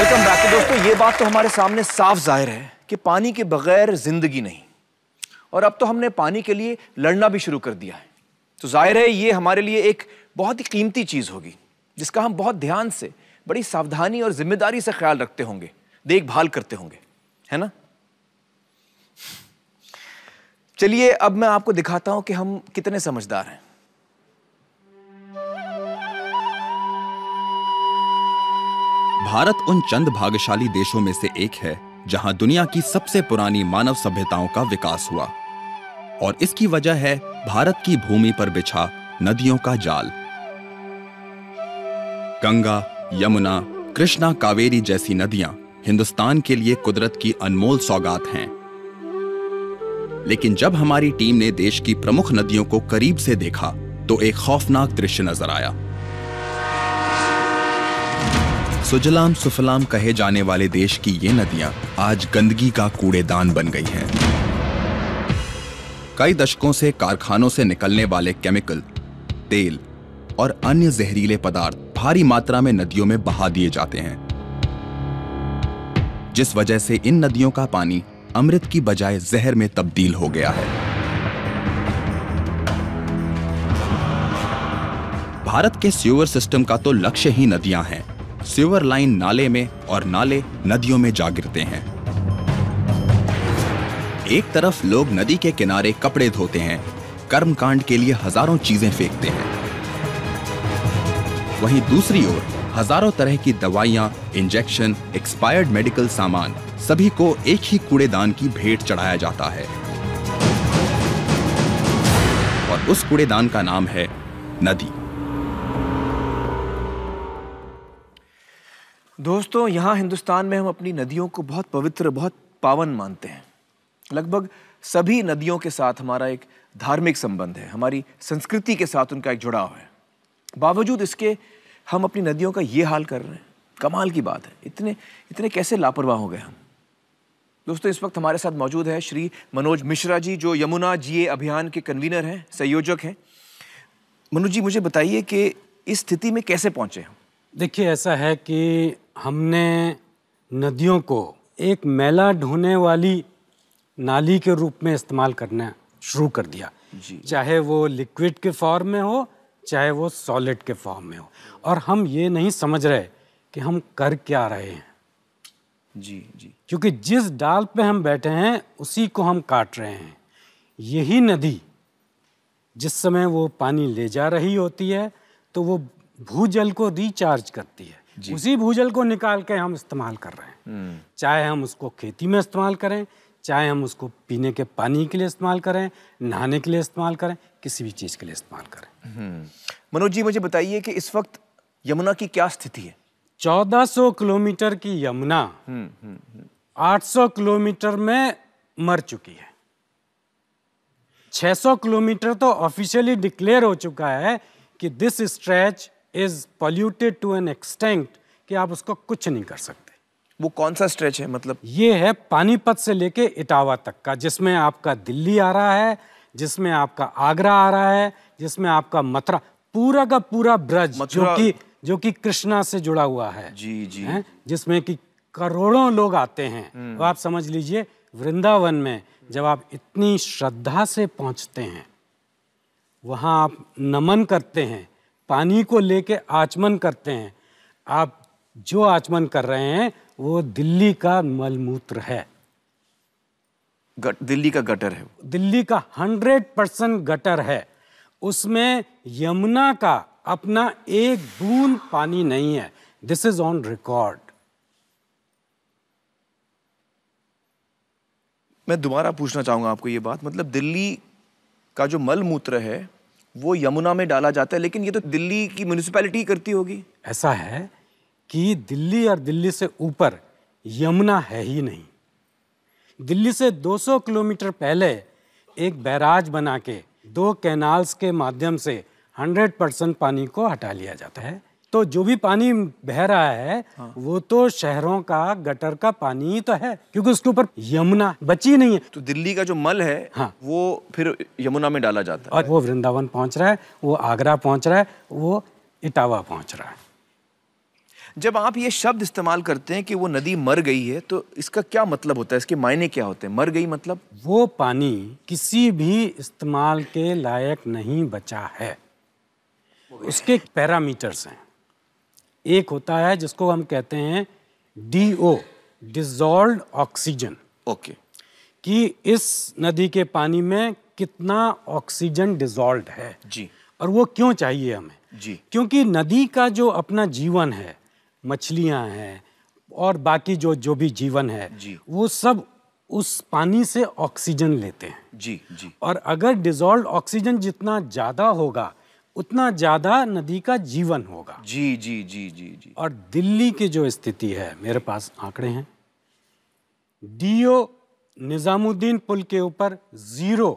Welcome back. तो दोस्तों ये बात तो हमारे सामने साफ जाहिर है कि पानी के बगैर जिंदगी नहीं, और अब तो हमने पानी के लिए लड़ना भी शुरू कर दिया है। तो जाहिर है ये हमारे लिए एक बहुत ही कीमती चीज होगी जिसका हम बहुत ध्यान से, बड़ी सावधानी और जिम्मेदारी से ख्याल रखते होंगे, देखभाल करते होंगे, है ना? चलिए अब मैं आपको दिखाता हूं कि हम कितने समझदार हैं। भारत उन चंद भाग्यशाली देशों में से एक है जहां दुनिया की सबसे पुरानी मानव सभ्यताओं का विकास हुआ, और इसकी वजह है भारत की भूमि पर बिछा नदियों का जाल। गंगा, यमुना, कृष्णा, कावेरी जैसी नदियां हिंदुस्तान के लिए कुदरत की अनमोल सौगात हैं। लेकिन जब हमारी टीम ने देश की प्रमुख नदियों को करीब से देखा तो एक खौफनाक दृश्य नजर आया। सुजलाम सुफलाम कहे जाने वाले देश की ये नदियां आज गंदगी का कूड़ेदान बन गई हैं। कई दशकों से कारखानों से निकलने वाले केमिकल, तेल और अन्य जहरीले पदार्थ भारी मात्रा में नदियों में बहा दिए जाते हैं, जिस वजह से इन नदियों का पानी अमृत की बजाय जहर में तब्दील हो गया है। भारत के सीवर सिस्टम का तो लक्ष्य ही नदियां हैं। सीवर लाइन नाले में और नाले नदियों में जा गिरते हैं। एक तरफ लोग नदी के किनारे कपड़े धोते हैं, कर्मकांड के लिए हजारों चीजें फेंकते हैं, वहीं दूसरी ओर हजारों तरह की दवाइयां, इंजेक्शन, एक्सपायर्ड मेडिकल सामान सभी को एक ही कूड़ेदान की भेंट चढ़ाया जाता है, और उस कूड़ेदान का नाम है नदी। दोस्तों यहां हिंदुस्तान में हम अपनी नदियों को बहुत पवित्र, बहुत पावन मानते हैं। लगभग सभी नदियों के साथ हमारा एक धार्मिक संबंध है, हमारी संस्कृति के साथ उनका एक जुड़ाव है। बावजूद इसके हम अपनी नदियों का ये हाल कर रहे हैं। कमाल की बात है, इतने कैसे लापरवाह हो गए हम। दोस्तों इस वक्त हमारे साथ मौजूद है श्री मनोज मिश्रा जी, जो यमुना जीए अभियान के कन्वीनर हैं, संयोजक हैं। मनोज जी, मुझे बताइए कि इस स्थिति में कैसे पहुंचे हम? देखिए, ऐसा है कि हमने नदियों को एक मैला ढोने वाली नाली के रूप में इस्तेमाल करना शुरू कर दिया जी। चाहे वो लिक्विड के फॉर्म में हो, चाहे वो सॉलिड के फॉर्म में हो, और हम ये नहीं समझ रहे कि हम कर क्या रहे हैं जी जी। क्योंकि जिस डाल पे हम बैठे हैं उसी को हम काट रहे हैं। यही नदी जिस समय वो पानी ले जा रही होती है तो वो भूजल को रिचार्ज करती है, उसी भूजल को निकाल के हम इस्तेमाल कर रहे हैं। चाहे हम उसको खेती में इस्तेमाल करें, चाहे हम उसको पीने के पानी के लिए इस्तेमाल करें, नहाने के लिए इस्तेमाल करें, किसी भी चीज के लिए इस्तेमाल करें। मनोज जी, मुझे बताइए कि इस वक्त यमुना की क्या स्थिति है? 1400 किलोमीटर की यमुना 800 किलोमीटर में मर चुकी है। 600 किलोमीटर तो ऑफिशियली डिक्लेयर हो चुका है कि this stretch is polluted to an extent कि आप उसको कुछ नहीं कर सकते। वो कौन सा स्ट्रेच है? मतलब ये है पानीपत से लेके इटावा तक का, जिसमें आपका दिल्ली आ रहा है, जिसमें आपका आगरा आ रहा है, जिसमें आपका मथुरा, पूरा का पूरा ब्रज जो कि कृष्णा से जुड़ा हुआ है जी जी है, जिसमें कि करोड़ों लोग आते हैं। तो आप समझ लीजिए वृंदावन में जब आप इतनी श्रद्धा से पहुंचते हैं, वहां आप नमन करते हैं, पानी को लेके आचमन करते हैं, आप जो आचमन कर रहे हैं वो दिल्ली का मलमूत्र है, दिल्ली का गटर है, दिल्ली का 100% गटर है। उसमें यमुना का अपना एक बूंद पानी नहीं है। This is on record. मैं दोबारा पूछना चाहूंगा आपको ये बात, मतलब दिल्ली का जो मल मूत्र है वो यमुना में डाला जाता है, लेकिन ये तो दिल्ली की म्युनिसिपैलिटी करती होगी। ऐसा है कि दिल्ली और दिल्ली से ऊपर यमुना है ही नहीं। दिल्ली से 200 किलोमीटर पहले एक बैराज बना के 2 कैनाल्स के माध्यम से 100% पानी को हटा लिया जाता है। तो जो भी पानी बह रहा है वो तो शहरों का गटर का पानी ही तो है, क्योंकि उसके ऊपर यमुना बची नहीं है। तो दिल्ली का जो मल है वो फिर यमुना में डाला जाता है, और वो वृंदावन पहुंच रहा है, वो आगरा पहुंच रहा है, वो इटावा पहुंच रहा है। जब आप ये शब्द इस्तेमाल करते हैं कि वो नदी मर गई है, तो इसका क्या मतलब होता है, इसके मायने क्या होते हैं? मर गई मतलब वो पानी किसी भी इस्तेमाल के लायक नहीं बचा है। उसके पैरामीटर्स हैं। एक होता है जिसको हम कहते हैं DO, डिसॉल्व्ड ऑक्सीजन, ओके, कि इस नदी के पानी में कितना ऑक्सीजन डिसॉल्व्ड है जी, और वो क्यों चाहिए हमें जी, क्योंकि नदी का जो अपना जीवन है, मछलियां हैं और बाकी जो भी जीवन है जी, वो सब उस पानी से ऑक्सीजन लेते हैं। जी, जी, और अगर डिसॉल्व्ड ऑक्सीजन जितना ज़्यादा होगा उतना ज़्यादा नदी का जीवन होगा। जी, जी, जी, जी, जी। और दिल्ली की जो स्थिति है, मेरे पास आंकड़े हैं, DO निजामुद्दीन पुल के ऊपर 0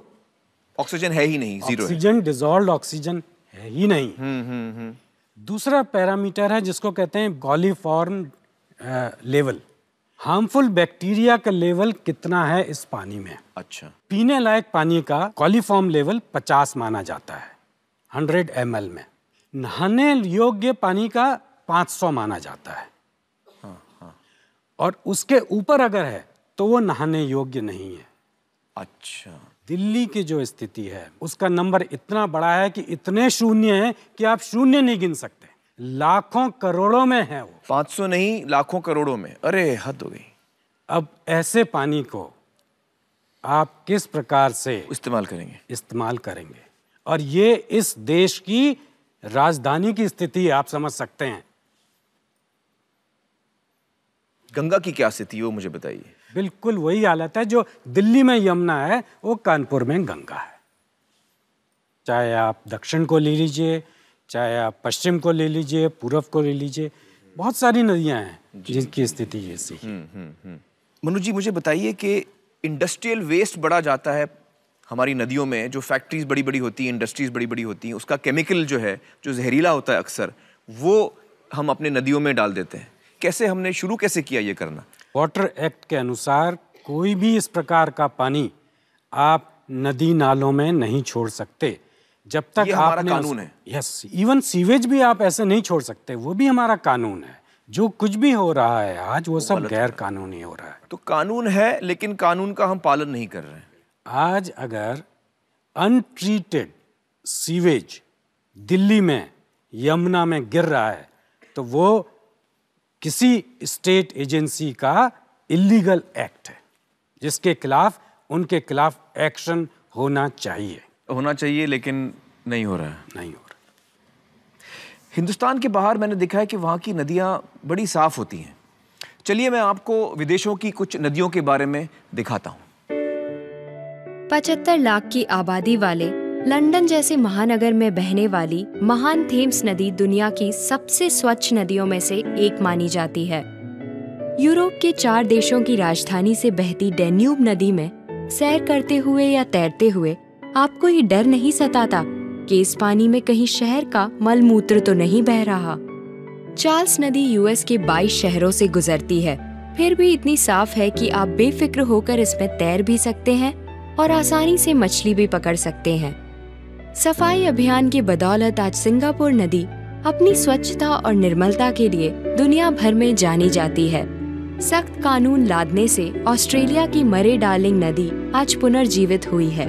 ऑक्सीजन है ही नहीं, जीरो है। ऑक्सीजन, डिसॉल्व्ड ऑक्सीजन है ही नहीं। दूसरा पैरामीटर है जिसको कहते हैं कॉलीफॉर्म लेवल, हार्मफुल बैक्टीरिया का लेवल कितना है इस पानी में। अच्छा, पीने लायक पानी का कॉलीफॉर्म लेवल 50 माना जाता है 100 ml में। नहाने योग्य पानी का 500 माना जाता है। और उसके ऊपर अगर है तो वो नहाने योग्य नहीं है। अच्छा, दिल्ली की जो स्थिति है उसका नंबर इतना बड़ा है कि इतने शून्य हैं कि आप शून्य नहीं गिन सकते। लाखों करोड़ों में है वो। 500 नहीं, लाखों करोड़ों में। अरे हद हो गई। अब ऐसे पानी को आप किस प्रकार से इस्तेमाल करेंगे? और ये इस देश की राजधानी की स्थिति आप समझ सकते हैं। गंगा की क्या स्थिति है वो मुझे बताइए। बिल्कुल वही हालत है जो दिल्ली में यमुना है, वो कानपुर में गंगा है। चाहे आप दक्षिण को ले लीजिए, चाहे आप पश्चिम को ले लीजिए, पूर्व को ले लीजिए, बहुत सारी नदियां हैं जिनकी स्थिति ऐसी है। मनु जी, मुझे बताइए कि इंडस्ट्रियल वेस्ट बढ़ा जाता है हमारी नदियों में, जो फैक्ट्रीज बड़ी बड़ी होती हैं, इंडस्ट्रीज बड़ी बड़ी होती हैं, उसका केमिकल जो है, जो जहरीला होता है अक्सर, वो हम अपने नदियों में डाल देते हैं। कैसे, हमने शुरू कैसे किया ये करना? वाटर एक्ट के अनुसार कोई भी इस प्रकार का पानी आप नदी नालों में नहीं छोड़ सकते जब तक ये हमारा कानून है। यस, इवन सीवेज भी आप ऐसे नहीं छोड़ सकते, वो भी हमारा कानून है। जो कुछ भी हो रहा है आज वो सब गैर कानूनी हो रहा है। तो कानून है लेकिन कानून का हम पालन नहीं कर रहे हैं। आज अगर अनट्रीटेड सीवेज दिल्ली में यमुना में गिर रहा है तो वो किसी स्टेट एजेंसी का इलीगल एक्ट है, जिसके खिलाफ उनके खिलाफ एक्शन होना चाहिए, लेकिन नहीं हो रहा है। नहीं हो रहा। हिंदुस्तान के बाहर मैंने देखा है कि वहाँ की नदियाँ बड़ी साफ होती हैं। चलिए मैं आपको विदेशों की कुछ नदियों के बारे में दिखाता हूँ। 75 लाख की आबादी वाले लंदन जैसे महानगर में बहने वाली महान थेम्स नदी दुनिया की सबसे स्वच्छ नदियों में से एक मानी जाती है। यूरोप के 4 देशों की राजधानी से बहती डैन्यूब नदी में सैर करते हुए या तैरते हुए आपको ये डर नहीं सताता कि इस पानी में कहीं शहर का मल मूत्र तो नहीं बह रहा। चार्ल्स नदी यूएस के 22 शहरों से गुजरती है, फिर भी इतनी साफ है कि आप बेफिक्र होकर इसमें तैर भी सकते हैं और आसानी से मछली भी पकड़ सकते हैं। सफाई अभियान की बदौलत आज सिंगापुर नदी अपनी स्वच्छता और निर्मलता के लिए दुनिया भर में जानी जाती है। सख्त कानून लादने से ऑस्ट्रेलिया की मरे डार्लिंग नदी आज पुनर्जीवित हुई है।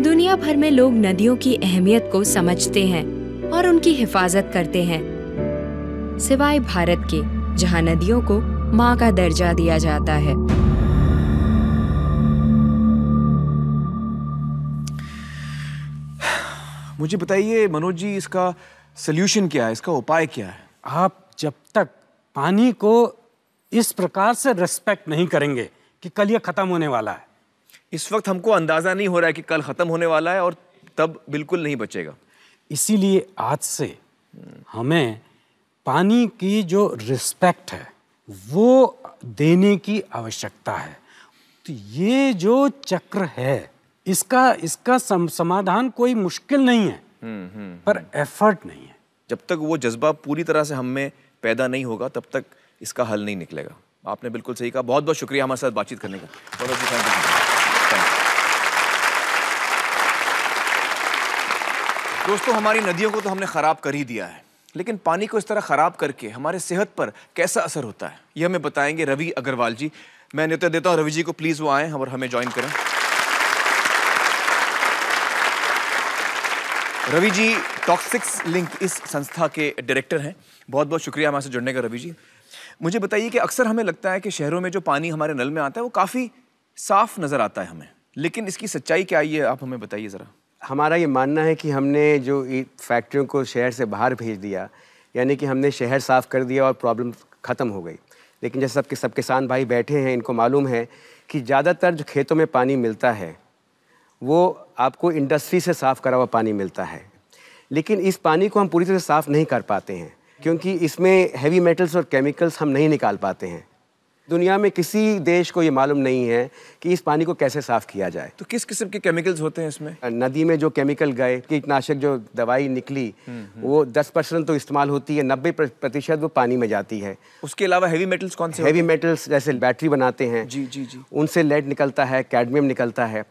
दुनिया भर में लोग नदियों की अहमियत को समझते हैं और उनकी हिफाजत करते हैं, सिवाय भारत के, जहां नदियों को मां का दर्जा दिया जाता है। मुझे बताइए मनोज जी, इसका सल्यूशन क्या है, इसका उपाय क्या है? आप जब तक पानी को इस प्रकार से रिस्पेक्ट नहीं करेंगे कि कल ये खत्म होने वाला है, इस वक्त हमको अंदाजा नहीं हो रहा है कि कल खत्म होने वाला है और तब बिल्कुल नहीं बचेगा। इसीलिए आज से हमें पानी की जो रिस्पेक्ट है वो देने की आवश्यकता है। तो ये जो चक्र है इसका समाधान कोई मुश्किल नहीं है, पर एफर्ट नहीं है। जब तक वो जज्बा पूरी तरह से हम में पैदा नहीं होगा तब तक इसका हल नहीं निकलेगा। आपने बिल्कुल सही कहा। बहुत बहुत शुक्रिया हमारे साथ बातचीत करने का। दोस्तों, हमारी नदियों को तो हमने खराब कर ही दिया है, लेकिन पानी को इस तरह ख़राब करके हमारे सेहत पर कैसा असर होता है, ये हमें बताएंगे रवि अग्रवाल जी। मैं न्योता देता हूँ रवि जी को, प्लीज़ वो आएँ और हमें ज्वाइन करें। रवि जी टॉक्सिक्स लिंक इस संस्था के डायरेक्टर हैं। बहुत बहुत शुक्रिया हमारे से जुड़ने का रवि जी। मुझे बताइए कि अक्सर हमें लगता है कि शहरों में जो पानी हमारे नल में आता है वो काफ़ी साफ नज़र आता है हमें, लेकिन इसकी सच्चाई क्या है, आप हमें बताइए ज़रा। हमारा ये मानना है कि हमने जो फैक्ट्रियों को शहर से बाहर भेज दिया, यानी कि हमने शहर साफ़ कर दिया और प्रॉब्लम ख़त्म हो गई। लेकिन जैसे सब किसान भाई बैठे हैं, इनको मालूम है कि ज़्यादातर जो खेतों में पानी मिलता है वो आपको इंडस्ट्री से साफ़ करा हुआ पानी मिलता है, लेकिन इस पानी को हम पूरी तरह साफ़ नहीं कर पाते हैं क्योंकि इसमें हैवी मेटल्स और केमिकल्स हम नहीं निकाल पाते हैं। दुनिया में किसी देश को ये मालूम नहीं है कि इस पानी को कैसे साफ़ किया जाए। तो किस किस्म के केमिकल्स होते हैं इसमें? नदी में जो केमिकल गए, कीटनाशक जो दवाई निकली, वो 10% तो इस्तेमाल होती है, 90% वो पानी में जाती है। उसके अलावा हैवी मेटल्स कौन से? हैवी मेटल्स जैसे बैटरी बनाते हैं, जी जी जी, उनसे लेड निकलता है, कैडमियम निकलता है।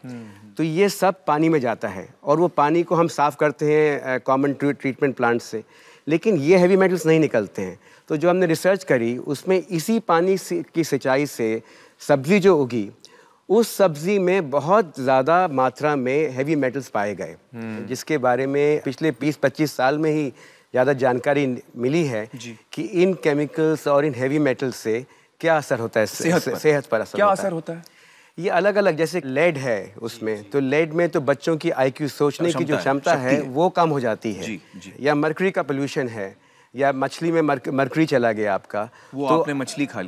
तो ये सब पानी में जाता है और वो पानी को हम साफ़ करते हैं कॉमन ट्रीटमेंट प्लांट से, लेकिन ये हैवी मेटल्स नहीं निकलते हैं। तो जो हमने रिसर्च करी उसमें इसी पानी की सिंचाई से सब्ज़ी जो उगी, उस सब्ज़ी में बहुत ज़्यादा मात्रा में हैवी मेटल्स पाए गए, जिसके बारे में पिछले 20-25 साल में ही ज़्यादा जानकारी मिली है कि इन केमिकल्स और इन हैवी मेटल्स से क्या असर होता है सेहत पर असर क्या असर होता है? ये अलग अलग, जैसे लेड है उसमें, तो लेड में तो बच्चों की IQ सोचने की जो क्षमता है वो कम हो जाती है। या मरकरी का पोल्यूशन है, या मछली में मरकरी चला गया आपका, वो तो आपने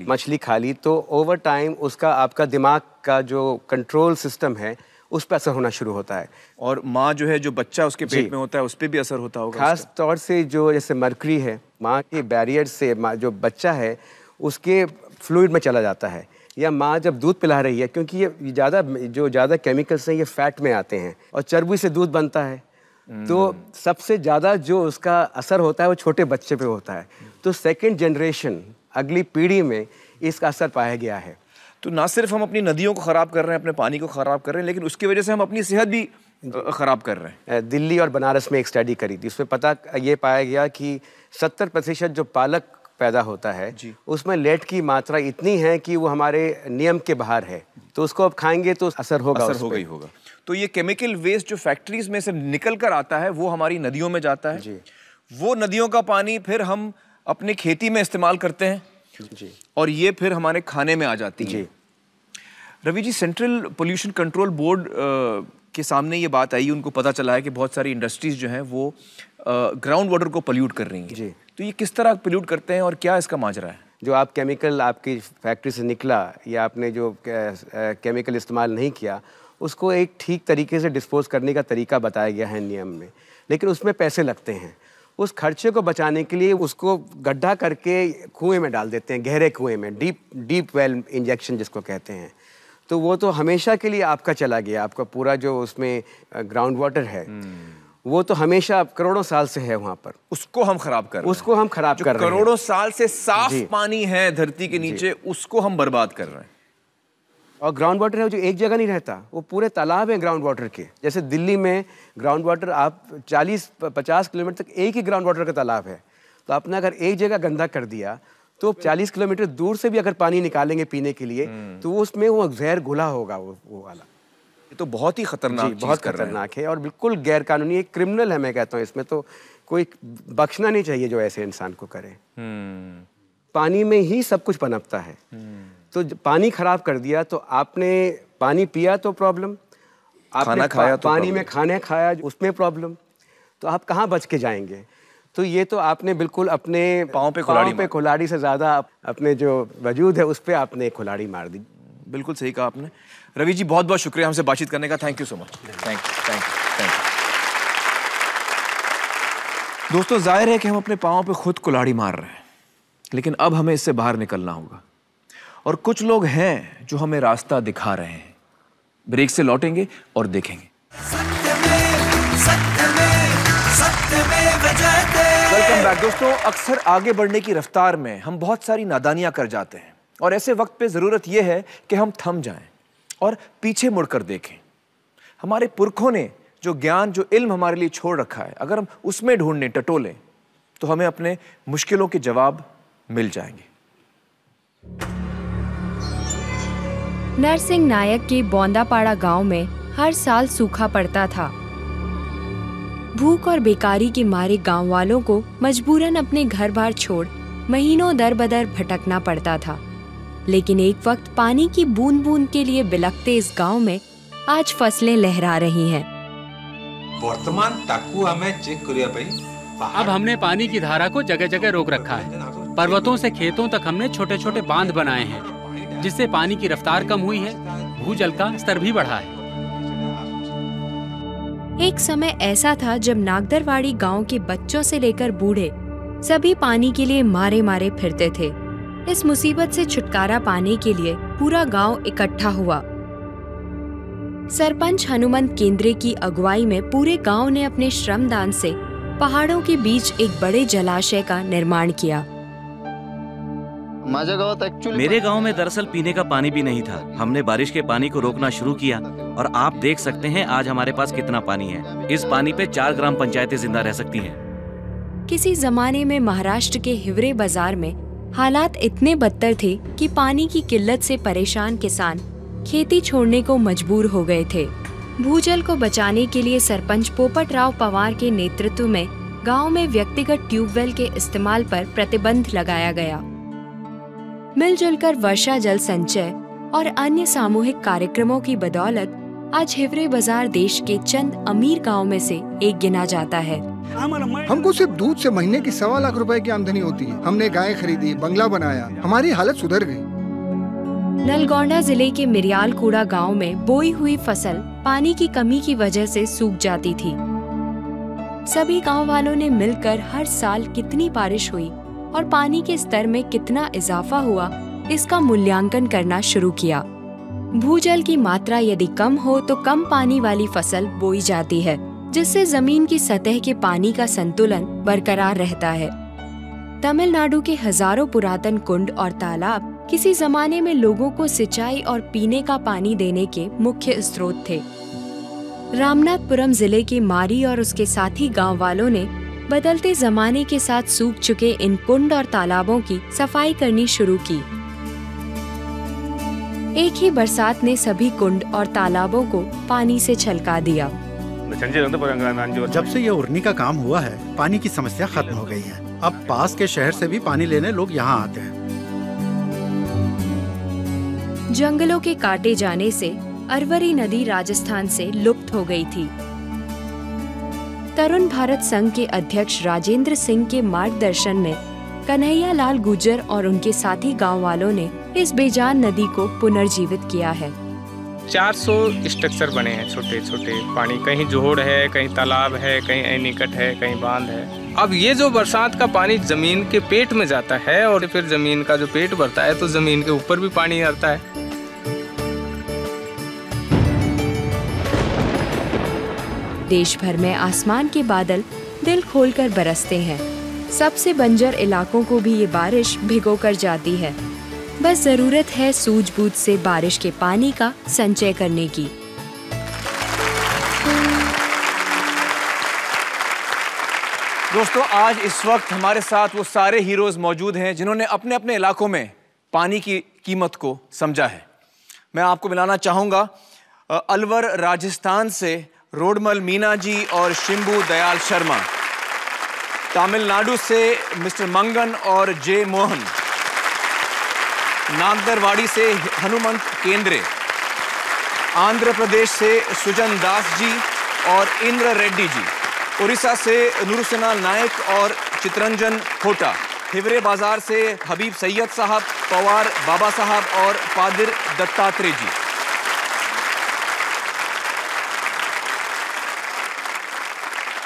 मछली खा ली तो ओवर टाइम उसका आपका दिमाग का जो कंट्रोल सिस्टम है उस पर असर होना शुरू होता है। और माँ जो है, जो बच्चा उसके पेट में होता है, उस पर भी असर होता होगा। खास तौर से जो जैसे मरकरी है, माँ के बैरियर से जो बच्चा है उसके फ्लूइड में चला जाता है, या माँ जब दूध पिला रही है, क्योंकि ये ज़्यादा केमिकल्स हैं ये फैट में आते हैं और चर्बी से दूध बनता है, तो सबसे ज़्यादा जो उसका असर होता है वो छोटे बच्चे पे होता है। तो सेकंड जनरेशन, अगली पीढ़ी में इसका असर पाया गया है। तो ना सिर्फ हम अपनी नदियों को ख़राब कर रहे हैं, अपने पानी को ख़राब कर रहे हैं, लेकिन उसकी वजह से हम अपनी सेहत भी ख़राब कर रहे हैं। दिल्ली और बनारस में एक स्टडी करी थी, उसमें पता ये पाया गया कि 70% जो पालक पैदा होता है उसमें लेड की मात्रा इतनी है कि वो हमारे नियम के बाहर है, तो उसको अब खाएंगे तो असर होगा। तो ये केमिकल वेस्ट जो फैक्ट्रीज में से निकल कर आता है वो हमारी नदियों में जाता है जी। वो नदियों का पानी फिर हम अपनी खेती में इस्तेमाल करते हैं जी, और ये फिर हमारे खाने में आ जाती है। Ravi ji, central pollution control board के सामने ये बात आई, उनको पता चला है कि बहुत सारी इंडस्ट्रीज जो हैं वो ग्राउंड वाटर को पोल्यूट कर रही हैं जी। तो ये किस तरह पोल्यूट करते हैं और क्या इसका माजरा है? जो आप केमिकल आपकी फैक्ट्री से निकला या आपने जो केमिकल इस्तेमाल नहीं किया, उसको एक ठीक तरीके से डिस्पोज करने का तरीका बताया गया है नियम में, लेकिन उसमें पैसे लगते हैं। उस खर्चे को बचाने के लिए उसको गड्ढा करके कुएं में डाल देते हैं, गहरे कुएं में, डीप वेल इंजेक्शन जिसको कहते हैं। तो वो तो हमेशा के लिए आपका चला गया, आपका पूरा जो उसमें ग्राउंड वाटर है वो तो हमेशा करोड़ों साल से है वहाँ पर, उसको हम खराब कर रहे हैं। उसको हम खराब कर रहे हैं। करोड़ों साल से साफ पानी है धरती के नीचे, उसको हम बर्बाद कर रहे हैं। और ग्राउंड वाटर है जो एक जगह नहीं रहता, वो पूरे तालाब है ग्राउंड वाटर के। जैसे दिल्ली में ग्राउंड वाटर आप 40-50 किलोमीटर तक एक ही ग्राउंड वाटर का तालाब है, तो आपने अगर एक जगह गंदा कर दिया तो 40 किलोमीटर दूर से भी अगर पानी निकालेंगे पीने के लिए तो उसमें वो जहर घुला होगा वो वाला। ये तो बहुत ही खतरनाक, बहुत खतरनाक है और बिल्कुल गैर कानूनी, एक क्रिमिनल है मैं कहता हूँ। इसमें तो कोई बख्शना नहीं चाहिए जो ऐसे इंसान को करे। पानी में ही सब कुछ पनपता है, तो पानी खराब कर दिया तो आपने पानी पिया तो प्रॉब्लम, आपने खाया तो पानी में खाने खाया उसमें प्रॉब्लम, तो आप कहाँ बच के जाएंगे? तो ये तो आपने बिल्कुल अपने पाँव पे कुल्हाड़ी से ज़्यादा अपने जो वजूद है उस पर आपने कुल्हाड़ी मार दी। बिल्कुल सही कहा आपने। रवि जी, बहुत बहुत शुक्रिया हमसे बातचीत करने का। Thank you so much. Thank you. दोस्तों, जाहिर है कि हम अपने पाँव पे खुद कुल्हाड़ी मार रहे हैं, लेकिन अब हमें इससे बाहर निकलना होगा और कुछ लोग हैं जो हमें रास्ता दिखा रहे हैं। ब्रेक से लौटेंगे और देखेंगे। वेलकम बैक दोस्तों। अक्सर आगे बढ़ने की रफ्तार में हम बहुत सारी नादानियां कर जाते हैं और ऐसे वक्त पे ज़रूरत यह है कि हम थम जाएं और पीछे मुड़कर देखें। हमारे पुरखों ने जो ज्ञान, जो इल्म हमारे लिए छोड़ रखा है, अगर हम उसमें ढूंढने, टटोलें तो हमें अपने मुश्किलों के जवाब मिल जाएंगे। नरसिंह नायक के बौंदापाड़ा गांव में हर साल सूखा पड़ता था। भूख और बेकारी के मारे गांव वालों को मजबूरन अपने घर बार छोड़ महीनों दर बदर भटकना पड़ता था। लेकिन एक वक्त पानी की बूंद बूंद के लिए बिलखते इस गांव में आज फसलें लहरा रही हैं। वर्तमान ताकू हमें चेक करिया भाई। अब हमने पानी की धारा को जगह जगह रोक रखा है। पर्वतों से खेतों तक हमने छोटे छोटे बांध बनाए हैं, जिससे पानी की रफ्तार कम हुई है, भूजल का स्तर भी बढ़ा है। एक समय ऐसा था जब नागदरवाड़ी गांव के बच्चों से लेकर बूढ़े सभी पानी के लिए मारे मारे फिरते थे। इस मुसीबत से छुटकारा पाने के लिए पूरा गांव इकट्ठा हुआ। सरपंच हनुमंत केंद्रे की अगुवाई में पूरे गांव ने अपने श्रमदान से पहाड़ों के बीच एक बड़े जलाशय का निर्माण किया। मेरे गांव में दरअसल पीने का पानी भी नहीं था। हमने बारिश के पानी को रोकना शुरू किया और आप देख सकते हैं आज हमारे पास कितना पानी है। इस पानी पे 4 ग्राम पंचायतें जिंदा रह सकती हैं। किसी जमाने में महाराष्ट्र के हिवरे बाजार में हालात इतने बदतर थे कि पानी की किल्लत से परेशान किसान खेती छोड़ने को मजबूर हो गए थे। भूजल को बचाने के लिए सरपंच पोपटराव पवार के नेतृत्व में गांव में व्यक्तिगत ट्यूबवेल के इस्तेमाल पर प्रतिबंध लगाया गया। मिलजुल कर वर्षा जल संचय और अन्य सामूहिक कार्यक्रमों की बदौलत आज हिवरे बाजार देश के चंद अमीर गांव में से एक गिना जाता है। हमको सिर्फ दूध से महीने की 1.25 लाख रुपए की आमदनी होती है। हमने गाय खरीदी, बंगला बनाया, हमारी हालत सुधर गई। नलगोंडा जिले के मिरियालकूड़ा गांव में बोई हुई फसल पानी की कमी की वजह से सूख जाती थी। सभी गांव वालों ने मिलकर हर साल कितनी बारिश हुई और पानी के स्तर में कितना इजाफा हुआ, इसका मूल्यांकन करना शुरू किया। भूजल की मात्रा यदि कम हो तो कम पानी वाली फसल बोई जाती है, जिससे जमीन की सतह के पानी का संतुलन बरकरार रहता है। तमिलनाडु के हजारों पुरातन कुंड और तालाब किसी जमाने में लोगों को सिंचाई और पीने का पानी देने के मुख्य स्रोत थे। रामनाथपुरम जिले के मारी और उसके साथी गांव वालों ने बदलते जमाने के साथ सूख चुके इन कुंड और तालाबों की सफाई करनी शुरू की। एक ही बरसात ने सभी कुंड और तालाबों को पानी से छलका दिया। जब से ये उड़नी का काम हुआ है, पानी की समस्या खत्म हो गई है। अब पास के शहर से भी पानी लेने लोग यहाँ आते हैं। जंगलों के काटे जाने से अरवरी नदी राजस्थान से लुप्त हो गई थी। तरुण भारत संघ के अध्यक्ष राजेंद्र सिंह के मार्गदर्शन में कन्हैया लाल गुर्जर और उनके साथी गांव वालों ने इस बेजान नदी को पुनर्जीवित किया है। 400 स्ट्रक्चर बने हैं छोटे छोटे पानी, कहीं जोड़ है, कहीं तालाब है, कहीं एनीकट है, कहीं बांध है। अब ये जो बरसात का पानी जमीन के पेट में जाता है और फिर जमीन का जो पेट भरता है तो जमीन के ऊपर भी पानी आता है। देश भर में आसमान के बादल दिल खोलकर बरसते हैं। सबसे बंजर इलाकों को भी ये बारिश भिगो कर जाती है। बस जरूरत है सूझबूझ से बारिश के पानी का संचय करने की। दोस्तों, आज इस वक्त हमारे साथ वो सारे हीरोज मौजूद हैं जिन्होंने अपने अपने इलाकों में पानी की कीमत को समझा है। मैं आपको मिलाना चाहूंगा अलवर राजस्थान से रोडमल मीना जी और शिंबू दयाल शर्मा, तमिलनाडु से मिस्टर मंगन और जे मोहन, नागदरवाड़ी से हनुमंत केंद्रे, आंध्र प्रदेश से सुजन दास जी और इंद्र रेड्डी जी, उड़ीसा से नुरुसेना नायक और चित्रंजन खोटा, हिवरे बाजार से हबीब सैयद साहब, पवार बाबा साहब और पादिर दत्तात्रेय जी।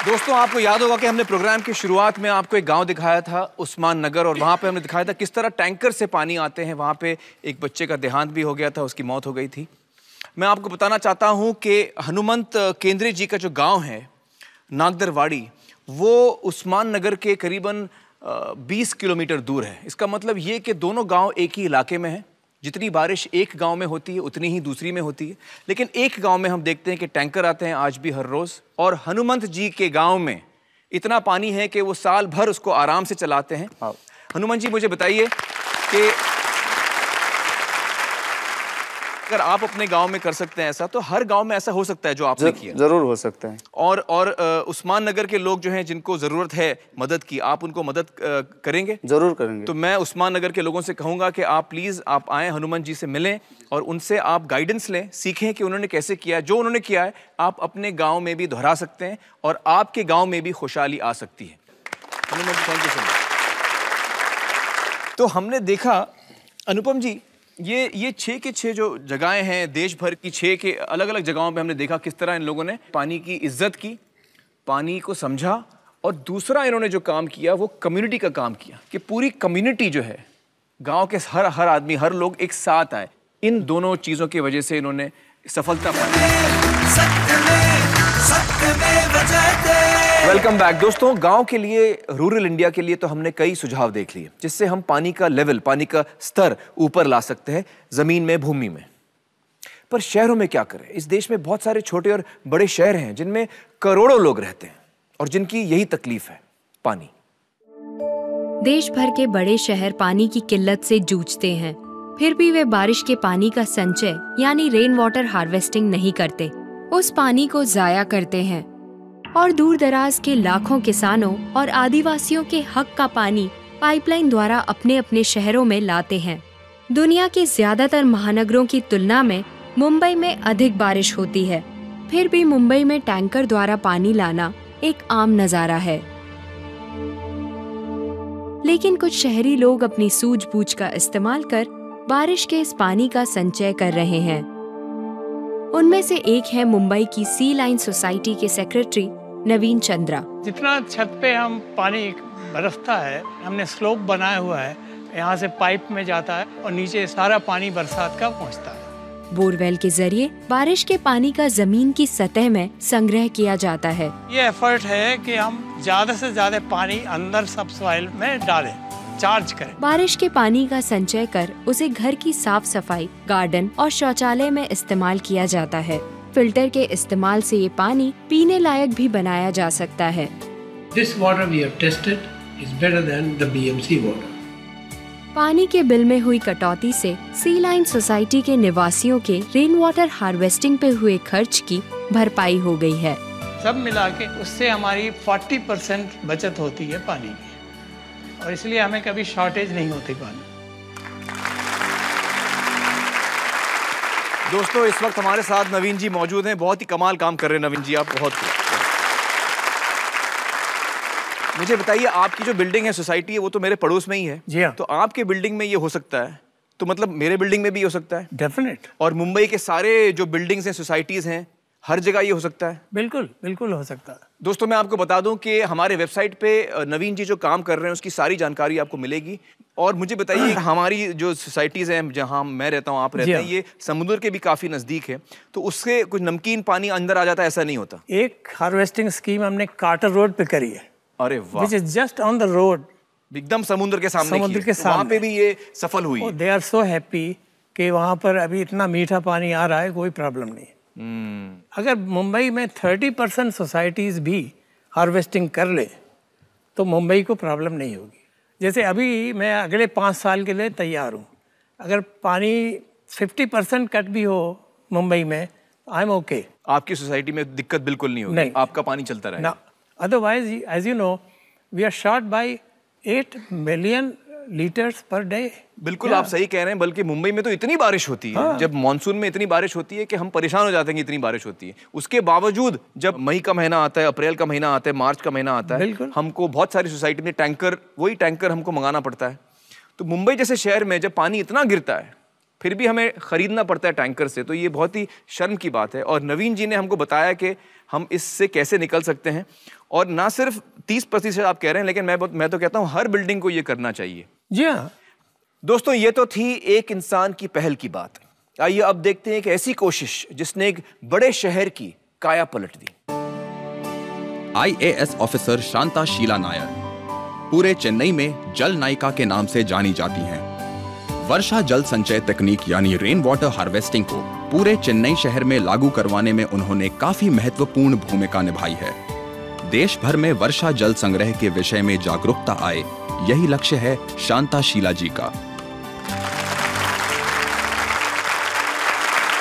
दोस्तों, आपको याद होगा कि हमने प्रोग्राम की शुरुआत में आपको एक गांव दिखाया था, उस्मान नगर, और वहां पे हमने दिखाया था किस तरह टैंकर से पानी आते हैं। वहां पे एक बच्चे का देहांत भी हो गया था, उसकी मौत हो गई थी। मैं आपको बताना चाहता हूं कि हनुमंत केंद्रे जी का जो गांव है नागदरवाड़ी, वो उस्मान नगर के करीबन 20 किलोमीटर दूर है। इसका मतलब ये कि दोनों गांव एक ही इलाके में हैं। जितनी बारिश एक गांव में होती है उतनी ही दूसरी में होती है। लेकिन एक गांव में हम देखते हैं कि टैंकर आते हैं आज भी हर रोज़, और हनुमंत जी के गांव में इतना पानी है कि वो साल भर उसको आराम से चलाते हैं। हनुमान जी मुझे बताइए कि अगर आप अपने गांव में कर सकते हैं ऐसा, तो हर गांव में ऐसा हो सकता है जो आपने किया? जरूर हो सकता है। और उस्मान नगर के लोग जो हैं जिनको ज़रूरत है मदद की, आप उनको मदद करेंगे? जरूर करेंगे। तो मैं उस्मान नगर के लोगों से कहूँगा कि आप प्लीज़ आप आएँ, हनुमान जी से मिलें और उनसे आप गाइडेंस लें, सीखें कि उन्होंने कैसे किया। जो उन्होंने किया है आप अपने गाँव में भी दोहरा सकते हैं और आपके गाँव में भी खुशहाली आ सकती है। Hanuman ji, thank you so much. तो हमने देखा अनुपम जी, ये 6 के 6 जो जगहें हैं देश भर की, 6 के अलग अलग जगहों पे हमने देखा किस तरह इन लोगों ने पानी की इज्जत की, पानी को समझा, और दूसरा इन्होंने जो काम किया वो कम्युनिटी का काम किया कि पूरी कम्युनिटी जो है, गांव के हर आदमी, हर लोग एक साथ आए। इन दोनों चीज़ों की वजह से इन्होंने सफलता पाई। वेलकम बैक दोस्तों। गांव के लिए, रूरल इंडिया के लिए तो हमने कई सुझाव देख लिए जिससे हम पानी का लेवल, पानी का स्तर ऊपर ला सकते हैं जमीन में, भूमि में। पर शहरों में क्या करें? इस देश में बहुत सारे छोटे और बड़े शहर हैं जिनमें करोड़ों लोग रहते हैं और जिनकी यही तकलीफ है, पानी। देश भर के बड़े शहर पानी की किल्लत से जूझते हैं, फिर भी वे बारिश के पानी का संचय यानी रेन वाटर हार्वेस्टिंग नहीं करते, उस पानी को जाया करते हैं और दूर दराज के लाखों किसानों और आदिवासियों के हक का पानी पाइपलाइन द्वारा अपने अपने शहरों में लाते हैं। दुनिया के ज्यादातर महानगरों की तुलना में मुंबई में अधिक बारिश होती है, फिर भी मुंबई में टैंकर द्वारा पानी लाना एक आम नजारा है। लेकिन कुछ शहरी लोग अपनी सूझबूझ का इस्तेमाल कर बारिश के इस पानी का संचय कर रहे हैं। उनमें से एक है मुंबई की सी लाइन सोसाइटी के सेक्रेटरी नवीन चंद्रा। जितना छत पे हम पानी बरसता है, हमने स्लोप बनाया हुआ है, यहाँ से पाइप में जाता है और नीचे सारा पानी बरसात का पहुँचता है। बोरवेल के जरिए बारिश के पानी का जमीन की सतह में संग्रह किया जाता है। ये एफर्ट है कि हम ज्यादा से ज्यादा पानी अंदर सब सॉइल में डालें, चार्ज करें। बारिश के पानी का संचय कर उसे घर की साफ सफाई, गार्डन और शौचालय में इस्तेमाल किया जाता है। फिल्टर के इस्तेमाल से ये पानी पीने लायक भी बनाया जा सकता है। This water we have tested is better than the BMC water. पानी के बिल में हुई कटौती से सी लाइन सोसाइटी के निवासियों के रेन वाटर हार्वेस्टिंग पे हुए खर्च की भरपाई हो गई है। सब मिला के उससे हमारी 40% बचत होती है पानी की, और इसलिए हमें कभी शॉर्टेज नहीं होती पानी। दोस्तों इस वक्त हमारे साथ नवीन जी मौजूद हैं। बहुत ही कमाल काम कर रहे हैं नवीन जी, आप बहुत। मुझे बताइए, आपकी जो बिल्डिंग है, सोसाइटी है, वो तो मेरे पड़ोस में ही है। जी हाँ। तो आपके बिल्डिंग में ये हो सकता है, तो मतलब मेरे बिल्डिंग में भी हो सकता है? डेफिनेट। और मुंबई के सारे जो बिल्डिंग्स हैं, सोसाइटीज हैं, हर जगह ये हो सकता है? बिल्कुल बिल्कुल हो सकता है। दोस्तों मैं आपको बता दूं कि हमारे वेबसाइट पे नवीन जी जो काम कर रहे हैं उसकी सारी जानकारी आपको मिलेगी। और मुझे बताइए, हमारी जो सोसाइटीज़ हैं जहां मैं रहता हूं, आप रहते हैं, ये समुद्र के भी काफ़ी नज़दीक है, तो उससे कुछ नमकीन पानी अंदर आ जाता है, ऐसा नहीं होता? एक हार्वेस्टिंग स्कीम हमने कार्टर रोड पे करी है। अरे वाह। Which is just on the road, एकदम समुद्र के सामने। समुद्र के सामने। वहाँ पे भी ये सफल हुई। दे आर सो हैप्पी कि वहाँ पर अभी इतना मीठा पानी आ रहा है, कोई प्रॉब्लम नहीं। अगर मुंबई में 30% सोसाइटीज़ भी हार्वेस्टिंग कर ले तो मुंबई को प्रॉब्लम नहीं होगी। जैसे अभी मैं अगले 5 साल के लिए तैयार हूँ, अगर पानी 50% कट भी हो मुंबई में, आई एम ओके। आपकी सोसाइटी में दिक्कत बिल्कुल नहीं होगी? नहीं, आपका पानी चलता रहेगा। ना, otherwise as you know we are short by 8 million litres per day. बिल्कुल आप सही कह रहे हैं। बल्कि मुंबई में तो इतनी बारिश होती है, हाँ। जब मानसून में इतनी बारिश होती है कि हम परेशान हो जाते हैं कि इतनी बारिश होती है। उसके बावजूद जब मई का महीना आता है, अप्रैल का महीना आता है, मार्च का महीना आता है, हमको बहुत सारी सोसाइटी में टैंकर, वही टैंकर हमको मंगाना पड़ता है। तो मुंबई जैसे शहर में जब पानी इतना गिरता है फिर भी हमें खरीदना पड़ता है टैंकर से, तो ये बहुत ही शर्म की बात है। और नवीन जी ने हमको बताया कि हम इससे कैसे निकल सकते हैं। और ना सिर्फ 30% आप कह रहे हैं, लेकिन मैं तो कहता हूँ हर बिल्डिंग को ये करना चाहिए। जी हाँ दोस्तों, ये तो थी एक इंसान की पहल की बात। आइए अब देखते हैं एक ऐसी कोशिश जिसने एक बड़े शहर की काया पलट दी। IAS ऑफिसर शांता शीला नायर पूरे चेन्नई में जल नायिका के नाम से जानी जाती हैं। वर्षा जल संचय तकनीक यानी रेन वाटर हार्वेस्टिंग को पूरे चेन्नई शहर में लागू करवाने में उन्होंने काफी महत्वपूर्ण भूमिका निभाई है। देश भर में वर्षा जल संग्रह के विषय में जागरूकता आए, यही लक्ष्य है शांता शीला जी का।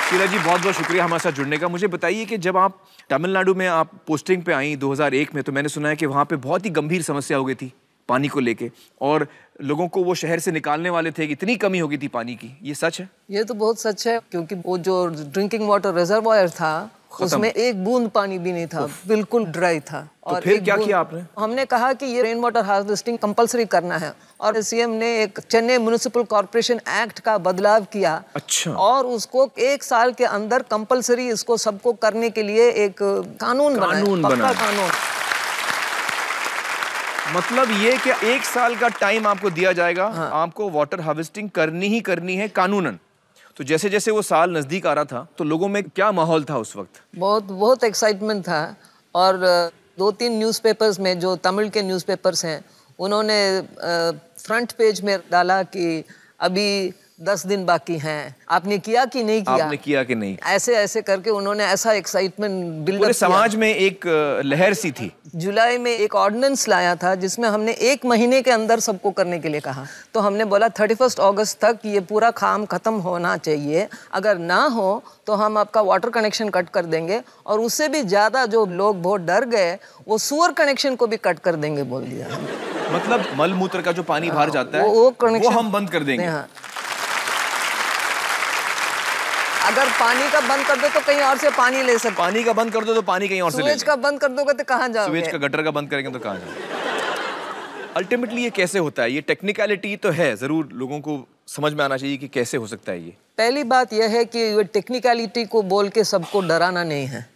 शीला जी, बहुत बहुत शुक्रिया हमारे साथ जुड़ने का। मुझे बताइए कि जब आप तमिलनाडु में आप पोस्टिंग पे आई 2001 में, तो मैंने सुना है कि वहाँ पे बहुत ही गंभीर समस्या हो गई थी पानी को लेके, और लोगों को वो शहर से निकालने वाले थे, इतनी कमी हो गई थी पानी की। ये सच है? ये तो बहुत सच है, क्योंकि वो जो ड्रिंकिंग वाटर रिजर्वायर था उसमें एक बूंद पानी भी नहीं था, बिल्कुल ड्राई था। तो फिर क्या किया आपने? हमने कहा कि ये रेन वाटर हार्वेस्टिंग कंपलसरी करना है, और सीएम ने एक चेन्नई म्युनिसिपल कॉर्पोरेशन एक्ट का बदलाव किया। अच्छा। और उसको 1 साल के अंदर कंपलसरी इसको सबको करने के लिए एक कानून बना। मतलब ये कि 1 साल का टाइम आपको दिया जाएगा, हाँ। आपको वाटर हार्वेस्टिंग करनी ही करनी है कानूनन। तो जैसे जैसे वो साल नजदीक आ रहा था, तो लोगों में क्या माहौल था उस वक्त? बहुत एक्साइटमेंट था, और 2-3 न्यूज़पेपर्स में, जो तमिल के न्यूज़पेपर्स हैं, उन्होंने फ्रंट पेज में डाला कि अभी 10 दिन बाकी हैं, आपने किया कि नहीं किया? आपने किया कि नहीं? ऐसे ऐसे करके उन्होंने ऐसा एक्साइटमेंट बिल्डअप पूरे समाज में एक लहर सी थी। जुलाई में एक ऑर्डिनेंस लाया था जिसमें हमने 1 महीने के अंदर सबको करने के लिए कहा। तो हमने बोला 31 अगस्त तक ये पूरा काम खत्म होना चाहिए, अगर ना हो तो हम आपका वाटर कनेक्शन कट कर देंगे, और उससे भी ज़्यादा जो लोग बहुत डर गए वो सूअर कनेक्शन को भी कट कर देंगे बोल दिया। मतलब मल मूत्र का जो पानी बाहर जाता है वो हम बंद कर देंगे। हाँ। अगर पानी का बंद कर दो तो कहीं और से पानी ले सकते। पानी का बंद कर दो तो पानी कहीं और से ले। सुएज का बंद कर दोगे तो कहाँ जाओगे? सुएज का, गटर का बंद करेंगे तो कहाँ जाओगे? अल्टीमेटली ये कैसे होता है? ये टेक्निकलिटी तो है, जरूर लोगों को समझ में आना चाहिए कि कैसे हो सकता है ये। पहली बात यह है कि ये टेक्निकलिटी को बोल के सबको डराना नहीं है,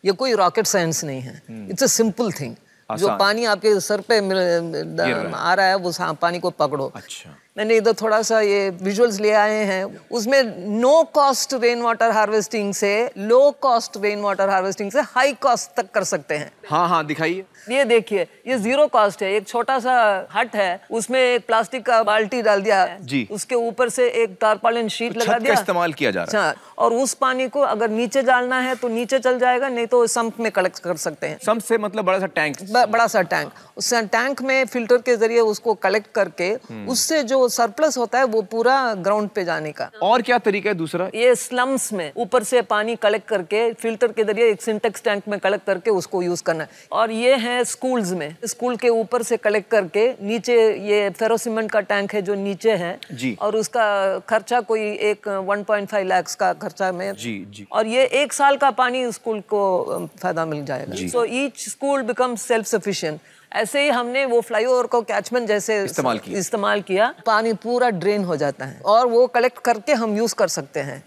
ये कोई रॉकेट साइंस नहीं है। It's a simple thing. जो पानी आपके सर पे आ रहा है वो पानी को पकड़ो। अच्छा। मैंने इधर थोड़ा सा ये विजुअल्स ले आए हैं, उसमें no cost rain water harvesting से, low cost rain water harvesting से हाई कॉस्ट तक कर सकते हैं। हाँ हाँ, दिखाइए। ये देखिए, ये 0 कॉस्ट है। एक छोटा सा हट है, उसमें एक प्लास्टिक का बाल्टी डाल दिया जी, उसके ऊपर से एक टारपालिन शीट लगा दिया, इस्तेमाल किया जा रहा है। और उस पानी को अगर नीचे डालना है तो नीचे चल जाएगा, नहीं तो संप में कलेक्ट कर सकते हैं। संप से मतलब बड़ा सा टैंक? बड़ा सा टैंक। उस टैंक में फिल्टर के जरिए उसको कलेक्ट करके उससे जो सरप्लस होता है वो पूरा ग्राउंड पे जाने का। और क्या तरीका है दूसरा? ये स्लम्स में ऊपर से पानी कलेक्ट करके फिल्टर के जरिए एक सिंटेक्स टैंक में कलेक्ट करके उसको यूज करना है। और ये है स्कूल्स में, स्कूल के ऊपर से कलेक्ट करके नीचे, ये फेरो सीमेंट का टैंक है जो नीचे है जी, और उसका खर्चा कोई 1.5 लाख का खर्चा में जी। और ये 1 साल का पानी स्कूल को फायदा मिल जाएगा। So each school become self sufficient. ऐसे ही हमने वो फ्लाईओवर को कैचमेंट जैसे इस्तेमाल किया, पानी पूरा ड्रेन हो जाता है और वो कलेक्ट करके हम यूज कर सकते हैं।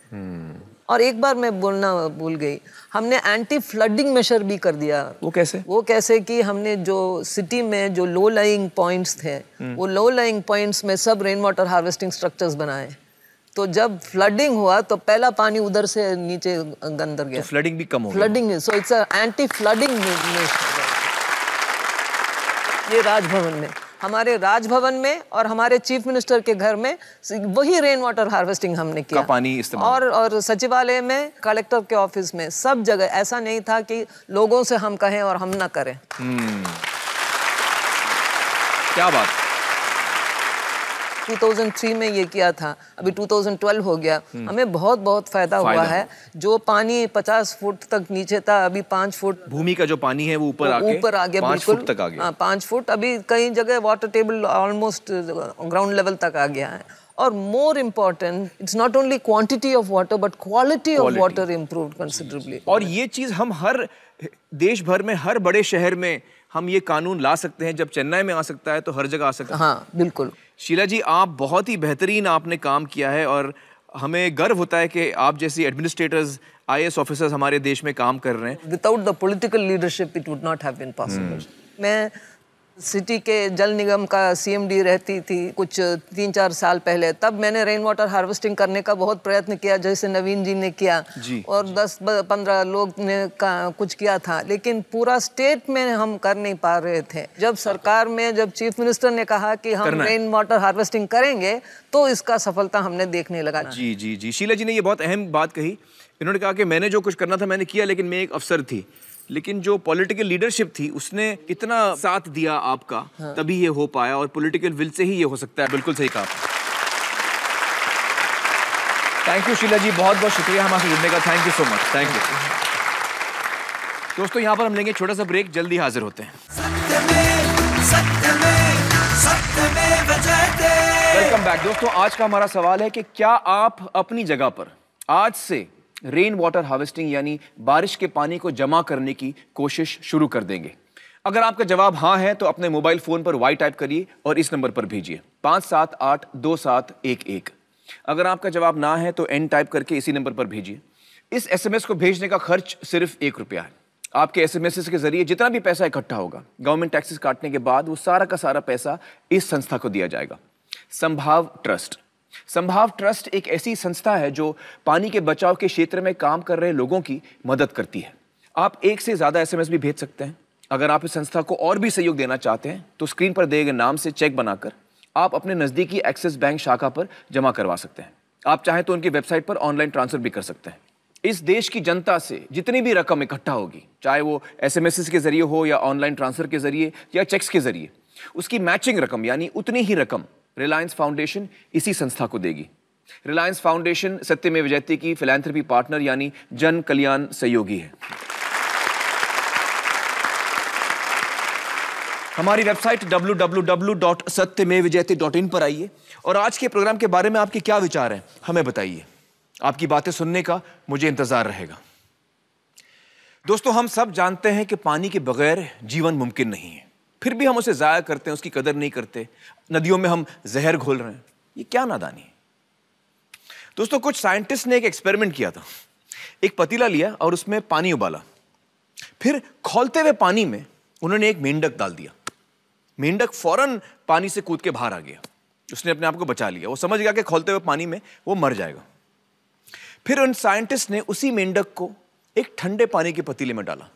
और एक बार मैं बोलना भूल गई, हमने एंटी फ्लडिंग मेजर भी कर दिया। वो कैसे? वो कैसे कि हमने जो सिटी में जो लो लाइंग पॉइंट्स थे, वो लो लाइंग पॉइंट्स में सब रेन वाटर हार्वेस्टिंग स्ट्रक्चर्स बनाए। तो जब फ्लडिंग हुआ तो पहला पानी उधर से नीचे अंदर गया, तो फ्लडिंग भी कम हो गया। Flooding, so it's anti flooding measure. ये राजभवन में, हमारे राजभवन में और हमारे चीफ मिनिस्टर के घर में वही रेन वाटर हार्वेस्टिंग हमने किया, पानी इस्तेमाल। और सचिवालय में, कलेक्टर के ऑफिस में, सब जगह। ऐसा नहीं था कि लोगों से हम कहें और हम ना करें। क्या बात। 2003 में ये किया था, अभी 2012 हो गया। हमें बहुत बहुत फायदा हुआ है। जो पानी 50 फुट तक नीचे था, अभी 5 फुट भूमि का जो पानी है वो ऊपर आ गया, 5 फुट तक आ गया। 5 फुट। अभी कई जगह water table almost ground level तक आ गया है। और more important, it's not only quantity of water but quality of water improved considerably. और ये चीज हम हर देश भर में, हर बड़े शहर में हम ये कानून ला सकते हैं। जब चेन्नई में आ सकता है तो हर जगह आ सकता है। हाँ, बिल्कुल। शीला जी, आप बहुत ही बेहतरीन आपने काम किया है और हमें गर्व होता है कि आप जैसी एडमिनिस्ट्रेटर्स, IAS ऑफिसर्स हमारे देश में काम कर रहे हैं। Without the political leadership it would not have been possible. मैं सिटी के जल निगम का CMD रहती थी कुछ 3-4 साल पहले, तब मैंने रेन वाटर हार्वेस्टिंग करने का बहुत प्रयत्न किया, जैसे नवीन जी ने किया जी। और 10-15 लोग ने कुछ किया था, लेकिन पूरा स्टेट में हम कर नहीं पा रहे थे। जब सरकार में, जब चीफ मिनिस्टर ने कहा कि हम रेन वाटर हार्वेस्टिंग करेंगे तो इसका सफलता हमने देखने लगा। जी जी जी, शीला जी ने ये बहुत अहम बात कही। इन्होंने कहा कि मैंने जो कुछ करना था मैंने किया, लेकिन मैं एक अफसर थी, लेकिन जो पॉलिटिकल लीडरशिप थी उसने इतना साथ दिया आपका, तभी ये हो पाया, और पॉलिटिकल विल से ही ये हो सकता है। बिल्कुल सही कहा। थैंक यू शीला जी, बहुत बहुत शुक्रिया हमारे जुड़ने का। Thank you so much. Thank you दोस्तों, यहाँ पर हम लेंगे छोटा सा ब्रेक, जल्दी हाजिर होते हैं। वेलकम बैक दोस्तों। आज का हमारा सवाल है कि क्या आप अपनी जगह पर आज से रेन वाटर हार्वेस्टिंग यानी बारिश के पानी को जमा करने की कोशिश शुरू कर देंगे? अगर आपका जवाब हाँ है तो अपने मोबाइल फोन पर वाई टाइप करिए और इस नंबर पर भेजिए 57827111। अगर आपका जवाब ना है तो एन टाइप करके इसी नंबर पर भेजिए। इस एसएमएस को भेजने का खर्च सिर्फ ₹1 है। आपके एसएमएस के जरिए जितना भी पैसा इकट्ठा होगा, गवर्नमेंट टैक्सेस काटने के बाद, वो सारा का सारा पैसा इस संस्था को दिया जाएगा, संभाव ट्रस्ट। संभाव ट्रस्ट एक ऐसी संस्था है जो पानी के बचाव के क्षेत्र में काम कर रहे लोगों की मदद करती है। आप एक से ज्यादा एसएमएस भी भेज सकते हैं। अगर आप इस संस्था को और भी सहयोग देना चाहते हैं तो स्क्रीन पर दिए गए नाम से चेक बनाकर आप अपने नजदीकी एक्सिस बैंक शाखा पर जमा करवा सकते हैं। आप चाहें तो उनकी वेबसाइट पर ऑनलाइन ट्रांसफर भी कर सकते हैं। इस देश की जनता से जितनी भी रकम इकट्ठा होगी, चाहे वो एसएमएस के जरिए हो या ऑनलाइन ट्रांसफर के जरिए या चेक्स के जरिए, उसकी मैचिंग रकम यानी उतनी ही रकम रिलायंस फाउंडेशन इसी संस्था को देगी। रिलायंस फाउंडेशन सत्यमेव जयते की फिलैंथ्रोपी पार्टनर यानी जन कल्याण सहयोगी है। हमारी वेबसाइट www.satyamevjayate.in पर आइए और आज के प्रोग्राम के बारे में आपके क्या विचार हैं हमें बताइए। आपकी बातें सुनने का मुझे इंतजार रहेगा। दोस्तों, हम सब जानते हैं कि पानी के बगैर जीवन मुमकिन नहीं है, फिर भी हम उसे जाया करते हैं, उसकी कदर नहीं करते। नदियों में हम जहर घोल रहे हैं। ये क्या नादानी है। दोस्तों, कुछ साइंटिस्ट ने एक एक्सपेरिमेंट किया था। एक पतीला लिया और उसमें पानी उबाला, फिर खौलते हुए पानी में उन्होंने एक मेंढक डाल दिया। मेंढक फौरन पानी से कूद के बाहर आ गया। उसने अपने आप को बचा लिया। वो समझ गया कि खौलते हुए पानी में वो मर जाएगा। फिर उन साइंटिस्ट ने उसी मेंढक को एक ठंडे पानी के पतीले में डाला।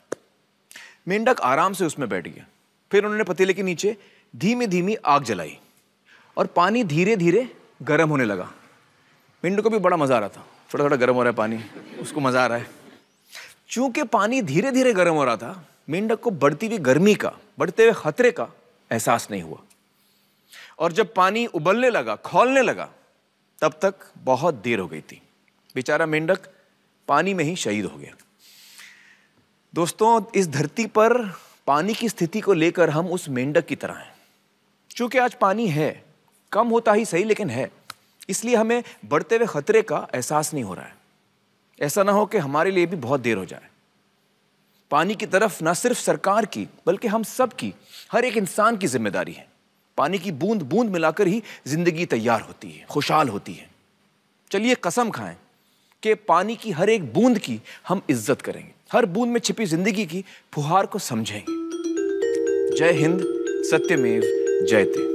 मेंढक आराम से उसमें बैठ गया। फिर उन्होंने पतीले के नीचे धीमी धीमी आग जलाई और पानी धीरे धीरे गर्म होने लगा। मेंढक को भी बड़ा मजा आ रहा था। थोड़ा थोड़ा गर्म हो रहा है पानी, उसको मजा आ रहा है। चूंकि पानी धीरे धीरे गर्म हो रहा था, मेंढक को बढ़ती हुई गर्मी का, बढ़ते हुए खतरे का एहसास नहीं हुआ। और जब पानी उबलने लगा, खौलने लगा, तब तक बहुत देर हो गई थी। बेचारा मेंढक पानी में ही शहीद हो गया। दोस्तों, इस धरती पर पानी की स्थिति को लेकर हम उस मेंढक की तरह हैं। चूंकि आज पानी है, कम होता ही सही लेकिन है, इसलिए हमें बढ़ते हुए खतरे का एहसास नहीं हो रहा है। ऐसा ना हो कि हमारे लिए भी बहुत देर हो जाए। पानी की तरफ ना सिर्फ सरकार की बल्कि हम सब की, हर एक इंसान की जिम्मेदारी है। पानी की बूंद बूंद मिलाकर ही जिंदगी तैयार होती है, खुशहाल होती है। चलिए कसम खाएं कि पानी की हर एक बूंद की हम इज्जत करेंगे, हर बूंद में छिपी जिंदगी की फुहार को समझेंगे। जय हिंद, सत्यमेव जयते।